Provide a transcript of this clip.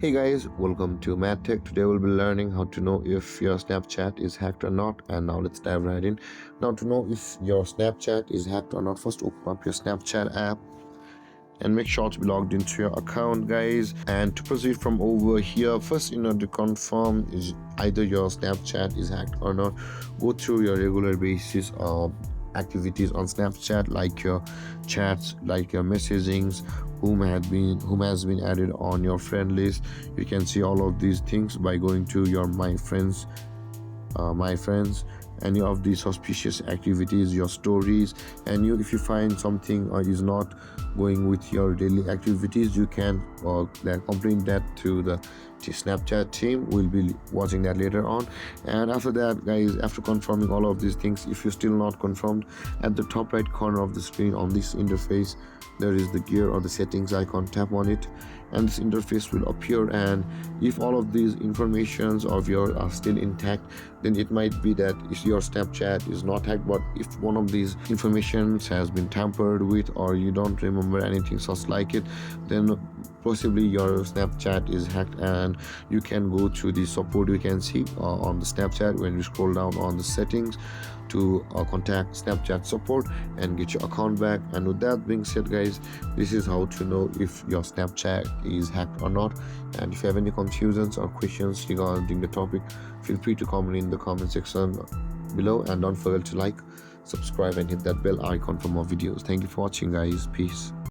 Hey guys, welcome to MadTech. Today we'll be learning how to know if your Snapchat is hacked or not. And now let's dive right in. Now to know if your Snapchat is hacked or not, first open up your Snapchat app and make sure to be logged into your account, guys. And to proceed from over here, first in order to confirm is either your Snapchat is hacked or not, go through your regular basis of activities on Snapchat, like your chats, like your messagings, whom has been added on your friend list. You can see all of these things by going to your my friends, any of these suspicious activities, your stories. And if you find something is not going with your daily activities, you can complain that to the Snapchat team. We'll be watching that later on. And after that, guys, after confirming all of these things, if you're still not confirmed, at the top right corner of the screen on this interface there is the gear or the settings icon. Tap on it and this interface will appear. And if all of these informations of yours are still intact, then it might be that your Snapchat is not hacked. But if one of these informations has been tampered with, or you don't remember anything such like it, then possibly your Snapchat is hacked. And you can go to the support. You can see on the Snapchat, when you scroll down on the settings, to contact Snapchat support and get your account back. And with that being said, guys, this is how to know if your Snapchat is hacked or not. And if you have any confusions or questions regarding the topic, feel free to comment in the comment section below. And don't forget to like, subscribe and hit that bell icon for more videos. Thank you for watching, guys. Peace.